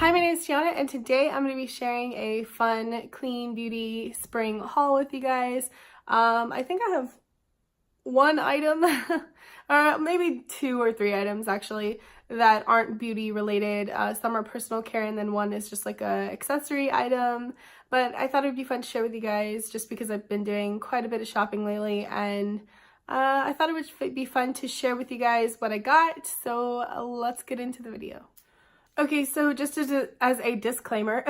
Hi, my name is Tiana, and today I'm going to be sharing a fun, clean beauty spring haul with you guys. I think I have one item, or maybe 2 or 3 items actually, that aren't beauty related. Some are personal care, and then one is just like a accessory item. But I thought it would be fun to share with you guys just because I've been doing quite a bit of shopping lately, and I thought it would be fun to share with you guys what I got. So let's get into the video. Okay, so just as a disclaimer,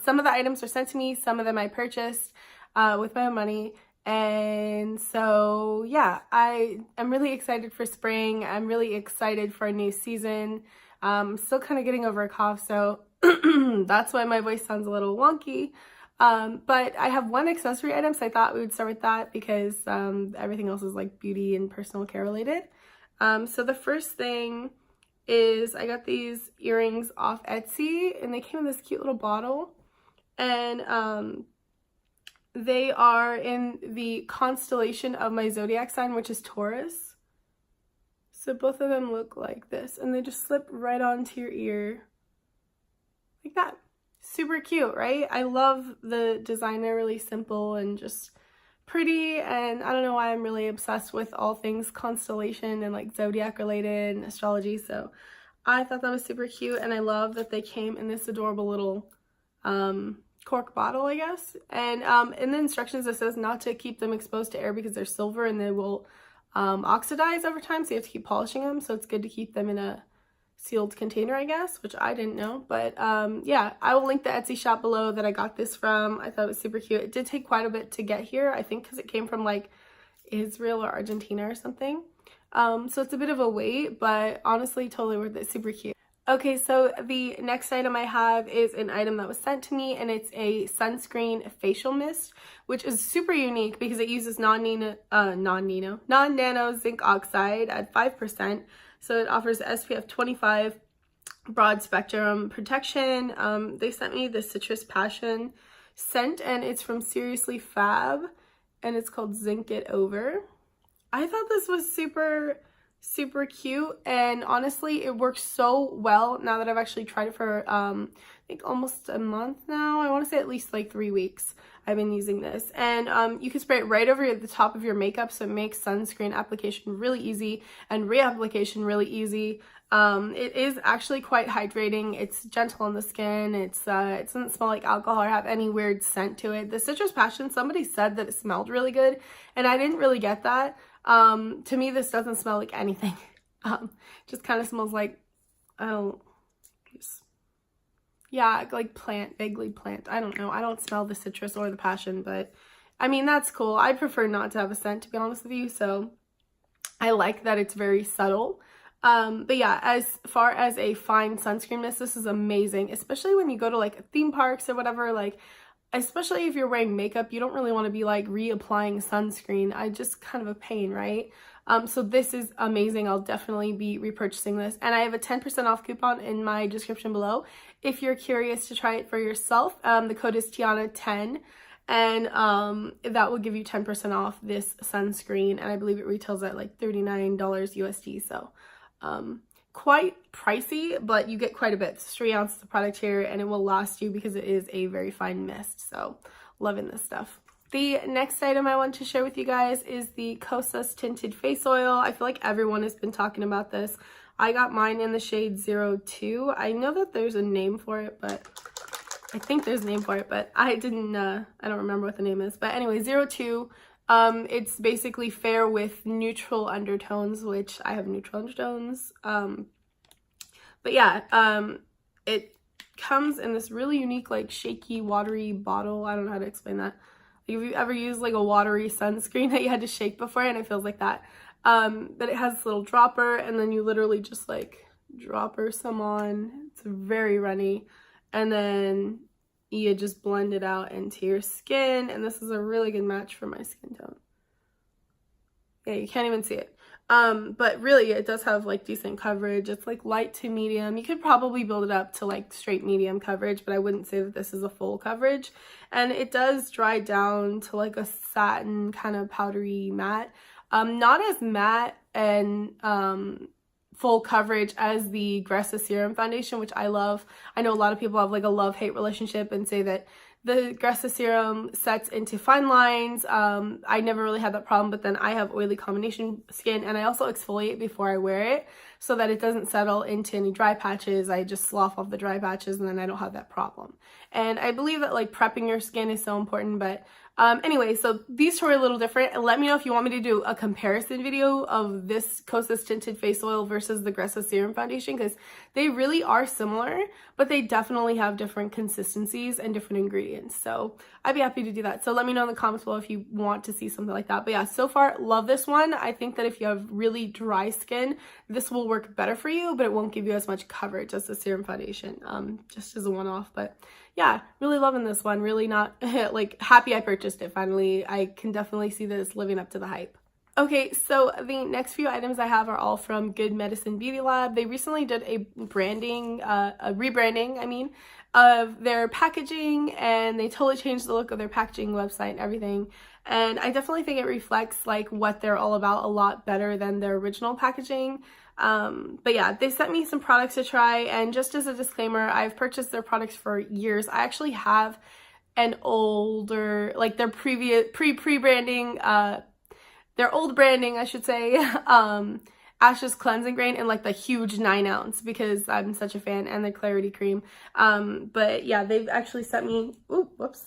some of the items were sent to me, some of them I purchased with my own money. And so, yeah, I'm really excited for spring. I'm really excited for a new season. Still kind of getting over a cough, so that's why my voice sounds a little wonky. But I have one accessory item, so I thought we would start with that because everything else is like beauty and personal care related. So the first thing is I got these earrings off Etsy, and they came in this cute little bottle, and they are in the constellation of my zodiac sign, which is Taurus. So both of them look like this, and they just slip right onto your ear like that. Super cute, right? I love the design. They're really simple and just pretty, and I don't know why I'm really obsessed with all things constellation and like zodiac related and astrology, so I thought that was super cute. And I love that they came in this adorable little cork bottle, I guess. And in the instructions it says not to keep them exposed to air because they're silver and they will oxidize over time, so you have to keep polishing them, so it's good to keep them in a sealed container, I guess, which I didn't know. But yeah, I will link the Etsy shop below that I got this from. I thought it was super cute. It did take quite a bit to get here, I think, because it came from like Israel or Argentina or something. So it's a bit of a wait, but honestly totally worth it. Super cute. Okay, so the next item I have is an item that was sent to me, and it's a sunscreen facial mist, which is super unique because it uses non-nano zinc oxide at 5%. So it offers SPF 25 broad spectrum protection. They sent me the Citrus Passion scent, and it's from Seriously Fab, and it's called Zinc It Over. I thought this was super cute, and honestly it works so well now that I've actually tried it for I think almost a month now. I want to say at least like 3 weeks I've been using this, and you can spray it right over the top of your makeup, so it makes sunscreen application really easy and reapplication really easy. It is actually quite hydrating. It's gentle on the skin. It doesn't smell like alcohol or have any weird scent to it. The Citrus Passion, somebody said that it smelled really good, and I didn't really get that. To me, this doesn't smell like anything. Just kind of smells like, yeah, like plant, vaguely plant. I don't know. I don't smell the citrus or the passion, but I mean, that's cool. I prefer not to have a scent, to be honest with you, so I like that it's very subtle. But yeah, as far as a fine sunscreen mist, this is amazing, especially when you go to like theme parks or whatever. Like, especially if you're wearing makeup, you don't really want to be like reapplying sunscreen. I just kind of a pain, right? So this is amazing. I'll definitely be repurchasing this, and I have a 10% off coupon in my description below if you're curious to try it for yourself. The code is Tiana10, and that will give you 10% off this sunscreen, and I believe it retails at like $39 USD, so quite pricey, but you get quite a bit. It's 3 ounces of product here, and it will last you because it is a very fine mist, so loving this stuff. The next item I want to share with you guys is the Kosas Tinted Face Oil. I feel like everyone has been talking about this. I got mine in the shade 02. I know that there's a name for it, but I think there's a name for it, but I don't remember what the name is. But anyway, 02. It's basically fair with neutral undertones, which I have neutral undertones. But yeah, it comes in this really unique, like shaky, watery bottle. I don't know how to explain that. Like, if you ever used like a watery sunscreen that you had to shake before, and it feels like that. But it has this little dropper, and then you literally just like dropper some on. It's very runny, and then you just blend it out into your skin, and this is a really good match for my skin tone. Yeah, you can't even see it. But really it does have like decent coverage. It's like light to medium. You could probably build it up to like straight medium coverage, but I wouldn't say that this is a full coverage. And it does dry down to like a satin kind of powdery matte. Not as matte and full coverage as the Kosas Serum foundation, which I love. I know a lot of people have like a love-hate relationship and say that the Kosas Serum sets into fine lines. I never really had that problem, but then I have oily combination skin, and I also exfoliate before I wear it so that it doesn't settle into any dry patches. I just slough off the dry patches and then I don't have that problem. And I believe that like prepping your skin is so important, but anyway, so these two are a little different. And let me know if you want me to do a comparison video of this Kosas Tinted Face Oil versus the Kosas Serum Foundation, because they really are similar, but they definitely have different consistencies and different ingredients. So I'd be happy to do that. So let me know in the comments below if you want to see something like that. But yeah, so far, love this one. I think that if you have really dry skin, this will work better for you, but it won't give you as much coverage as the Serum Foundation, just as a one-off. But yeah, really loving this one. Really not like happy I purchased it finally. I can definitely see this living up to the hype. Okay, so the next few items I have are all from Good Medicine Beauty Lab. They recently did a rebranding, I mean, of their packaging, and they totally changed the look of their packaging website and everything. And I definitely think it reflects like what they're all about a lot better than their original packaging. But yeah, they sent me some products to try, and just as a disclaimer, I've purchased their products for years. I actually have an older, like their previous pre-branding, their old branding, I should say, Ashes Cleansing Grain in like the huge 9-ounce because I'm such a fan, and the Clarity Cream. But yeah, they've actually sent me, ooh, whoops,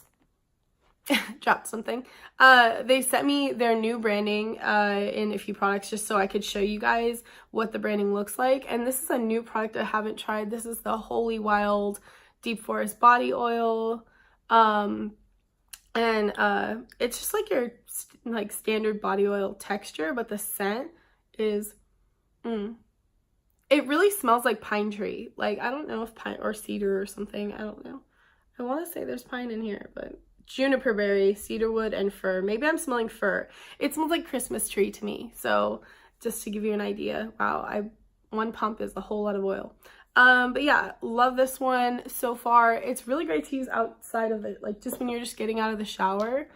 dropped something. They sent me their new branding in a few products just so I could show you guys what the branding looks like. And this is a new product I haven't tried. This is the Holy Wild Deep Forest Body Oil. It's just like your like standard body oil texture, but the scent is it really smells like pine tree. Like, I don't know if pine or cedar or something, I don't know. I want to say there's pine in here, but juniper berry, cedarwood, and fir. Maybe I'm smelling fir. It smells like Christmas tree to me. So just to give you an idea, wow, one pump is a whole lot of oil. But yeah, love this one so far. It's really great to use outside of it, like just when you're just getting out of the shower.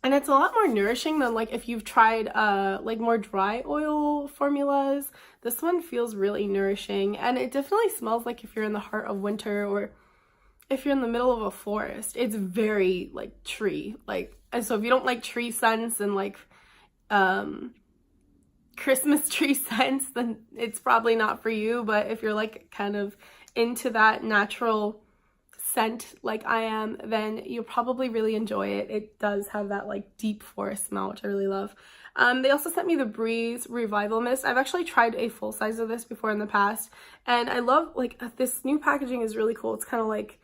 And it's a lot more nourishing than like if you've tried like more dry oil formulas. This one feels really nourishing, and it definitely smells like if you're in the heart of winter or if you're in the middle of a forest. It's very like tree, like, and so if you don't like tree scents and like Christmas tree scents, then it's probably not for you. But if you're like kind of into that natural scent like I am, then you'll probably really enjoy it. It does have that like deep forest smell, which I really love. They also sent me the Breeze Revival Mist. I've actually tried a full size of this before in the past, and I love like this new packaging is really cool. It's kind of like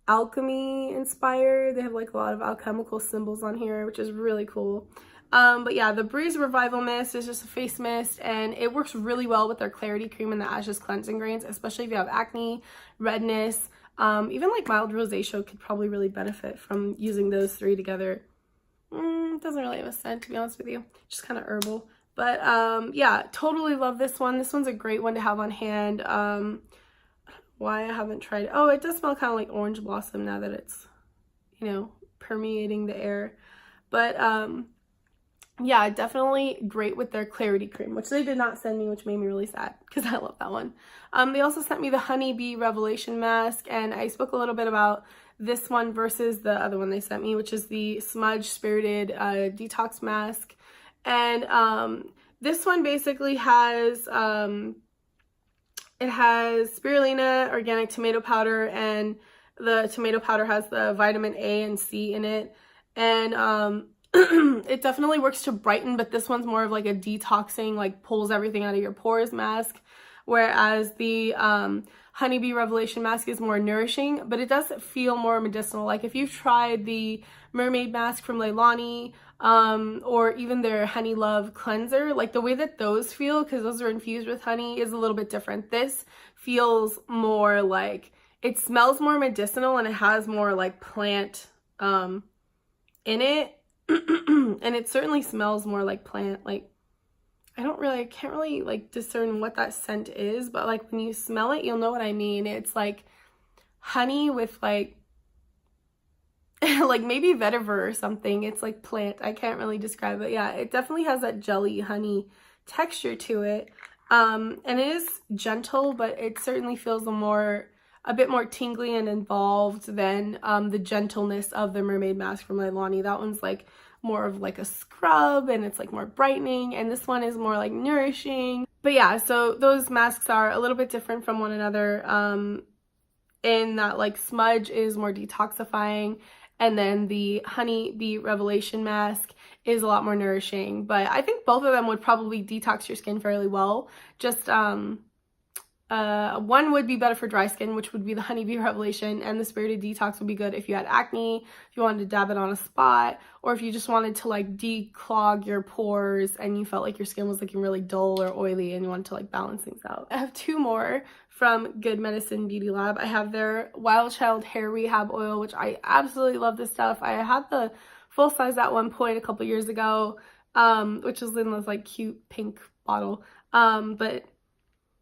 alchemy inspired. They have like a lot of alchemical symbols on here, which is really cool. But yeah, the Breeze Revival Mist is just a face mist, and it works really well with their Clarity Cream and the Ashes Cleansing Grains, especially if you have acne, redness, even like mild rosacea could probably really benefit from using those three together. It doesn't really have a scent, to be honest with you, just kind of herbal. But yeah, totally love this one. This one's a great one to have on hand. Why I haven't tried it. Oh, it does smell kind of like orange blossom now that it's, you know, permeating the air. But yeah, definitely great with their Clarity Cream, which they did not send me, which made me really sad because I love that one. They also sent me the Honeybee Revelation Mask, and I spoke a little bit about this one versus the other one they sent me, which is the Smudge Spirited Detox Mask. And this one basically has, it has spirulina, organic tomato powder, and the tomato powder has the vitamin A and C in it. And it definitely works to brighten, but this one's more of like a detoxing, like pulls everything out of your pores mask, whereas the Honeybee Revelation Mask is more nourishing, but it does feel more medicinal. Like if you've tried the Mermaid Mask from Leilani, or even their Honey Love Cleanser, like the way that those feel, because those are infused with honey, is a little bit different. This feels more like, it smells more medicinal, and it has more like plant in it. And it certainly smells more like plant. Like I can't really like discern what that scent is, but like when you smell it, you'll know what I mean. It's like honey with like like maybe vetiver or something. It's like plant. I can't really describe it. Yeah, it definitely has that jelly honey texture to it. And it is gentle, but it certainly feels a bit more tingly and involved than the gentleness of the mermaid mask from Leilani. That one's like more of like a scrub, and it's like more brightening, and this one is more like nourishing. But yeah, so those masks are a little bit different from one another in that like Smudge is more detoxifying, and then the Honey Bee Revelation mask is a lot more nourishing. But I think both of them would probably detox your skin fairly well. Just one would be better for dry skin, which would be the Honey Bee Revelation, and the Spirited Detox would be good if you had acne, if you wanted to dab it on a spot, or if you just wanted to like declog your pores and you felt like your skin was looking really dull or oily and you wanted to like balance things out. I have two more from Good Medicine Beauty Lab. I have their Wild Child Hair Rehab Oil, which I absolutely love this stuff. I had the full size at one point a couple years ago, which was in this like cute pink bottle. But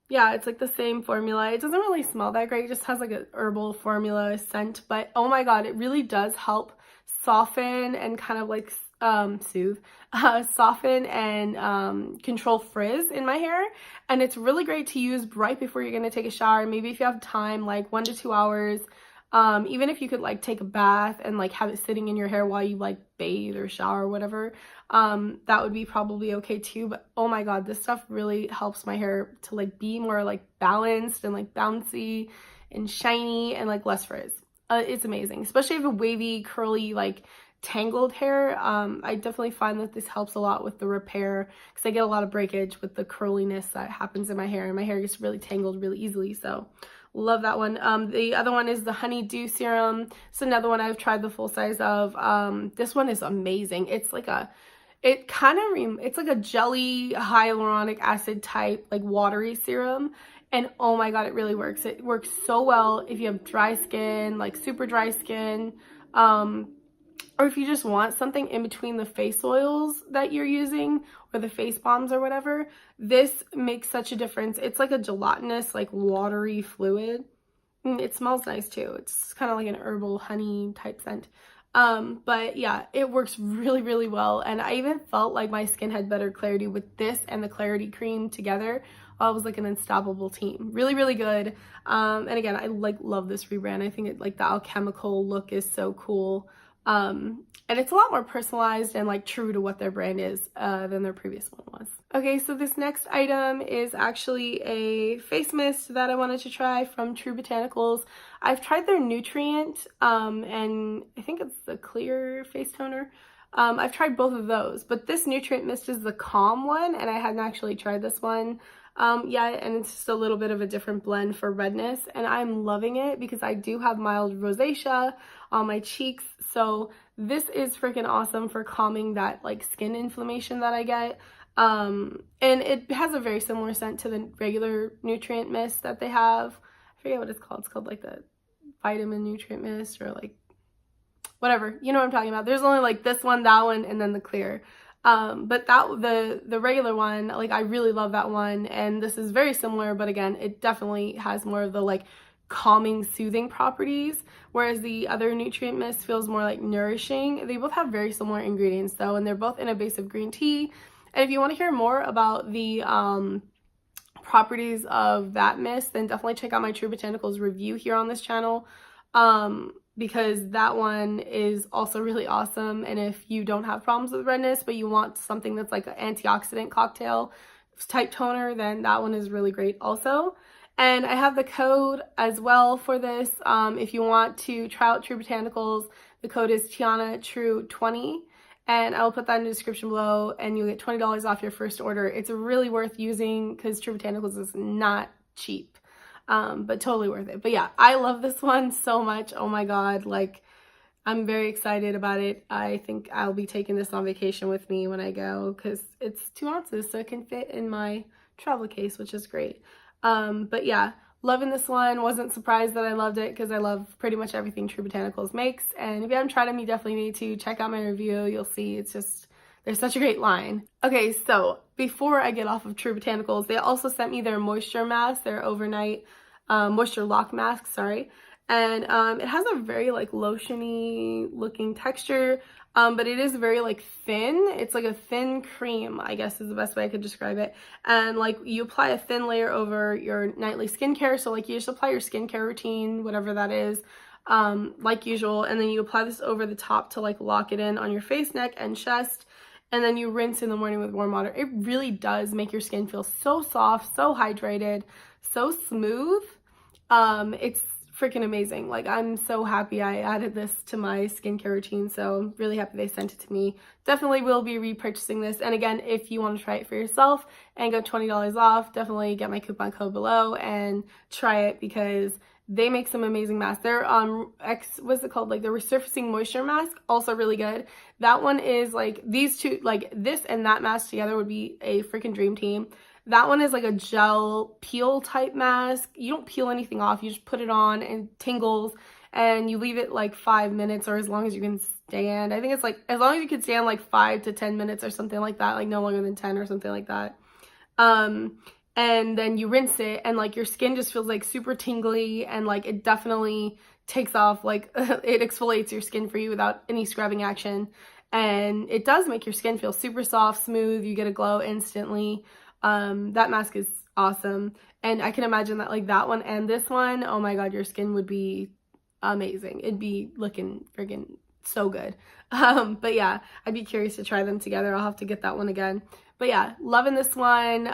yeah, it's like the same formula. It doesn't really smell that great. It just has like an herbal formula scent, but oh my god, it really does help soften and kind of like soothe, soften and control frizz in my hair. And it's really great to use right before you're going to take a shower. Maybe if you have time, like 1 to 2 hours. Even if you could like take a bath and like have it sitting in your hair while you like bathe or shower or whatever, that would be probably okay too. But oh my god, this stuff really helps my hair to like be more like balanced and like bouncy and shiny and like less frizz. It's amazing, especially if you have a wavy, curly, like tangled hair. I definitely find that this helps a lot with the repair, because I get a lot of breakage with the curliness that happens in my hair, and my hair gets really tangled really easily. So love that one. The other one is the Honey Dew Serum. It's another one I've tried the full size of. This one is amazing. It's like it's like a jelly hyaluronic acid type, like watery serum. And oh my god, it really works. It works so well if you have dry skin, like super dry skin, or if you just want something in between the face oils that you're using or the face balms or whatever. This makes such a difference. It's like a gelatinous, like watery fluid. It smells nice too. It's kind of like an herbal honey type scent. But yeah, it works really, really well. And I even felt like my skin had better clarity with this and the Clarity Cream together. I was like an unstoppable team. Really, really good. And again, I like love this rebrand. I think it like the alchemical look is so cool. And it's a lot more personalized and like true to what their brand is than their previous one was. Okay, so this next item is actually a face mist that I wanted to try from True Botanicals. I've tried their Nutrient and I think it's the clear face toner. I've tried both of those, but this Nutrient mist is the calm one, and I hadn't actually tried this one yet, and it's just a little bit of a different blend for redness, and I'm loving it because I do have mild rosacea on my cheeks, so this is freaking awesome for calming that like skin inflammation that I get. And it has a very similar scent to the regular Nutrient mist that they have. I forget what it's called. It's called like the Vitamin Nutrient Mist or like whatever. You know what I'm talking about. There's only like this one, that one, and then the clear. But the regular one, like I really love that one, and this is very similar, but again, it definitely has more of the like calming, soothing properties, whereas the other Nutrient Mist feels more like nourishing. They both have very similar ingredients though, and they're both in a base of green tea. And if you want to hear more about the properties of that mist, then definitely check out my True Botanicals review here on this channel, because that one is also really awesome. And if you don't have problems with redness, but you want something that's like an antioxidant cocktail type toner, then that one is really great also. And I have the code as well for this. If you want to try out True Botanicals, the code is TianaTrue20. And I will put that in the description below, and you'll get $20 off your first order. It's really worth using because True Botanicals is not cheap, but totally worth it. But yeah, I love this one so much. Oh my god, like I'm very excited about it. I think I'll be taking this on vacation with me when I go because it's 2 ounces, so it can fit in my travel case, which is great. But yeah, loving this one. Wasn't surprised that I loved it because I love pretty much everything True Botanicals makes. And if you haven't tried them, you definitely need to check out my review. You'll see it's just, they're such a great line. Okay, so before I get off of True Botanicals, they also sent me their moisture mask, their overnight moisture lock mask, sorry. And it has a very like lotiony looking texture. but it is very like thin. It's like a thin cream, I guess is the best way I could describe it. And like you apply a thin layer over your nightly skincare. So like you just apply your skincare routine, whatever that is, like usual. And then you apply this over the top to like lock it in on your face, neck, and chest. And then you rinse in the morning with warm water. It really does make your skin feel so soft, so hydrated, so smooth. It's freaking amazing. Like, I'm so happy I added this to my skincare routine, so I'm really happy they sent it to me. Definitely will be repurchasing this. And again, if you want to try it for yourself and get $20 off, definitely get my coupon code below and try it, because they make some amazing masks. Their what's it called? Like the resurfacing moisture mask, also really good. That one is like, these two, like this and that mask together would be a freaking dream team. That one is like a gel peel type mask. You don't peel anything off. You just put it on and it tingles, and you leave it like 5 minutes, or as long as you can stand. I think it's like as long as you can stand like 5 to 10 minutes or something like that, like no longer than 10 or something like that. And then you rinse it, and like your skin just feels like super tingly, and like it definitely takes off, like it exfoliates your skin for you without any scrubbing action. And it does make your skin feel super soft, smooth. You get a glow instantly. That mask is awesome. And I can imagine that like that one and this one, oh my god, your skin would be amazing. It'd be looking friggin' so good. But yeah, I'd be curious to try them together. I'll have to get that one again. But yeah, loving this one.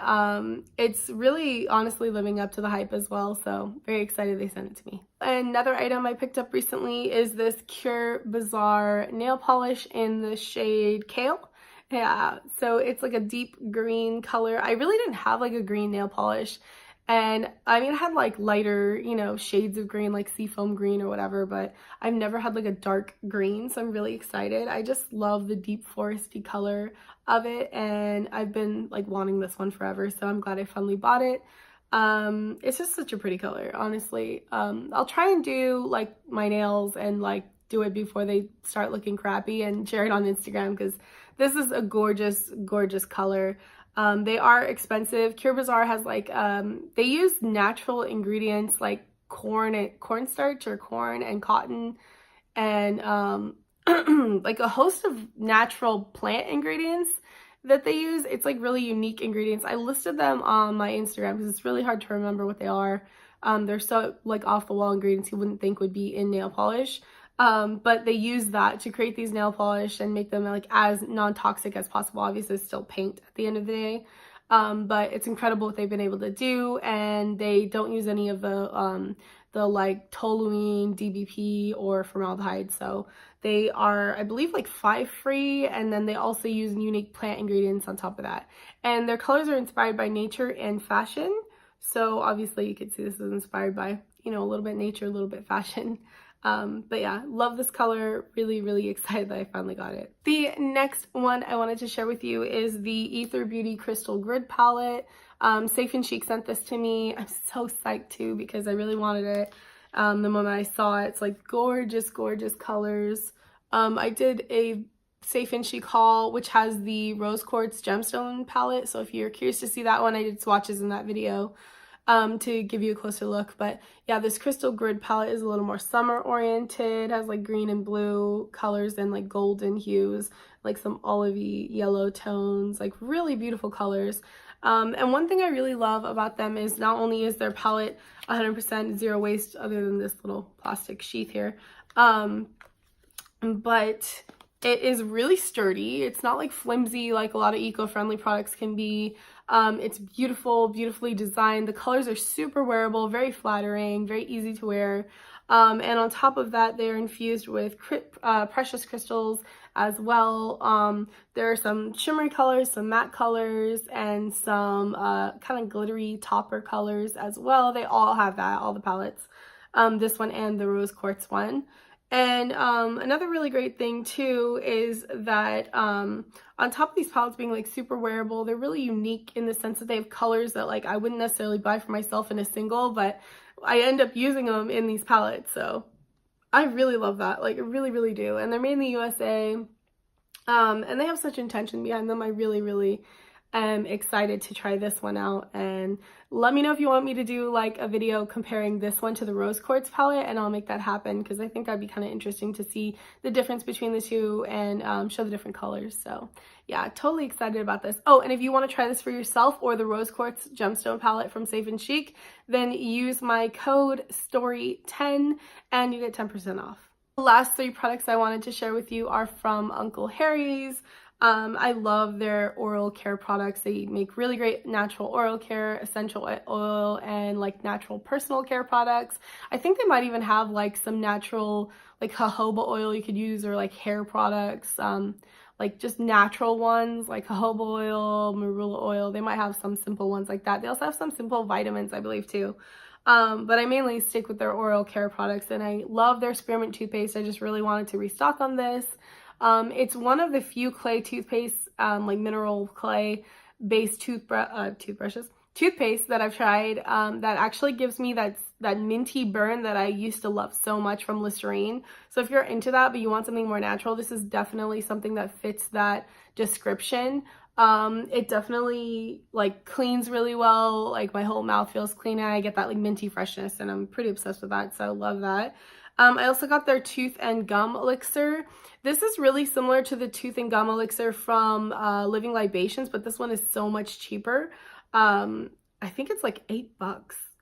It's really honestly living up to the hype as well, so very excited they sent it to me. Another item I picked up recently is this Kure Bazaar nail polish in the shade Kale. Yeah, so it's like a deep green color. I really didn't have like a green nail polish. And I mean, I had like lighter, you know, shades of green, like seafoam green or whatever, but I've never had like a dark green, so I'm really excited. I just love the deep foresty color of it, and I've been like wanting this one forever, so I'm glad I finally bought it. It's just such a pretty color, honestly. I'll try and do like my nails and like do it before they start looking crappy and share it on Instagram, because this is a gorgeous, gorgeous color. They are expensive. Kure Bazaar has like, they use natural ingredients like cornstarch or corn and cotton, and like a host of natural plant ingredients that they use. It's like really unique ingredients. I listed them on my Instagram because it's really hard to remember what they are. They're so like off the wall ingredients you wouldn't think would be in nail polish. But they use that to create these nail polish and make them like as non-toxic as possible. Obviously it's still paint at the end of the day. But it's incredible what they've been able to do, and they don't use any of the like toluene, DBP, or formaldehyde. So they are, I believe, like 5 free, and then they also use unique plant ingredients on top of that. And their colors are inspired by nature and fashion. So obviously you could see this is inspired by, you know, a little bit nature, a little bit fashion. But yeah, love this color. Really, really excited that I finally got it. The next one I wanted to share with you is the Aether Beauty Crystal Grid Palette. Safe and Chic sent this to me. I'm so psyched too, because I really wanted it. The moment I saw it, it's like gorgeous, gorgeous colors. I did a Safe and Chic haul, which has the Rose Quartz Gemstone palette. So if you're curious to see that one, I did swatches in that video. To give you a closer look. But yeah, this crystal grid palette is a little more summer oriented, has like green and blue colors and like golden hues, like some olivey yellow tones, like really beautiful colors. And one thing I really love about them is not only is their palette 100% zero waste, other than this little plastic sheath here, but it is really sturdy. It's not like flimsy like a lot of eco-friendly products can be. It's beautiful, beautifully designed. The colors are super wearable, very flattering, very easy to wear. And on top of that, they're infused with precious crystals as well. There are some shimmery colors, some matte colors, and some kind of glittery topper colors as well. They all have that, all the palettes. This one and the rose quartz one. And another really great thing too is that on top of these palettes being like super wearable, they're really unique in the sense that they have colors that like I wouldn't necessarily buy for myself in a single, but I end up using them in these palettes. So I really love that, like I really, really do. And they're made in the USA, and they have such intention behind them. I really, really am excited to try this one out. And let me know if you want me to do like a video comparing this one to the Rose Quartz palette, and I'll make that happen because I think that'd be kind of interesting to see the difference between the two and show the different colors. So yeah, totally excited about this. Oh, and if you want to try this for yourself or the Rose Quartz Gemstone palette from Safe and Chic, then use my code STORY10 and you get 10% off. The last 3 products I wanted to share with you are from Uncle Harry's. I love their oral care products. They make really great natural oral care, essential oil, and like natural personal care products. I think they might even have like some natural like jojoba oil you could use, or like hair products, like just natural ones like jojoba oil, marula oil. They might have some simple ones like that. They also have some simple vitamins, I believe, too. But I mainly stick with their oral care products, and I love their spearmint toothpaste. I just really wanted to restock on this. It's one of the few clay toothpastes, like mineral clay based toothpaste that I've tried, that actually gives me that minty burn that I used to love so much from Listerine. So if you're into that but you want something more natural, this is definitely something that fits that description. It definitely like cleans really well. Like my whole mouth feels clean and I get that like minty freshness, and I'm pretty obsessed with that, so I love that. I also got their tooth and gum elixir. This is really similar to the tooth and gum elixir from Living Libations, but this one is so much cheaper. I think it's like $8.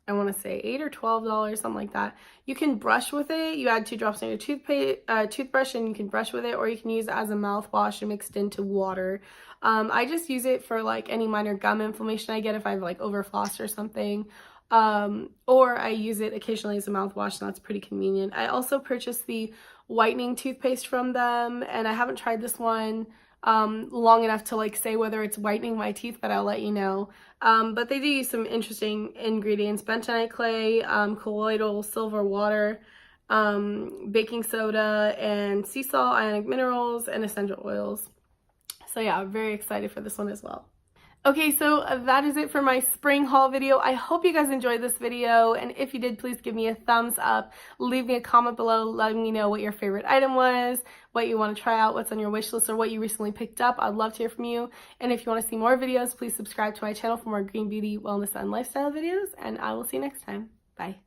I want to say $8 or $12, something like that. You can brush with it. You add 2 drops in your toothbrush and you can brush with it, or you can use it as a mouthwash and mixed into water. I just use it for like any minor gum inflammation I get if I've like overflossed or something. Or I use it occasionally as a mouthwash, and that's pretty convenient. I also purchased the whitening toothpaste from them, and I haven't tried this one long enough to like say whether it's whitening my teeth, but I'll let you know. But they do use some interesting ingredients: bentonite clay, colloidal silver water, baking soda, and sea salt, ionic minerals, and essential oils. So yeah, I'm very excited for this one as well. Okay, so that is it for my spring haul video. I hope you guys enjoyed this video, and if you did, please give me a thumbs up. Leave me a comment below letting me know what your favorite item was, what you want to try out, what's on your wish list, or what you recently picked up. I'd love to hear from you. And if you want to see more videos, please subscribe to my channel for more green beauty, wellness, and lifestyle videos, and I will see you next time. Bye.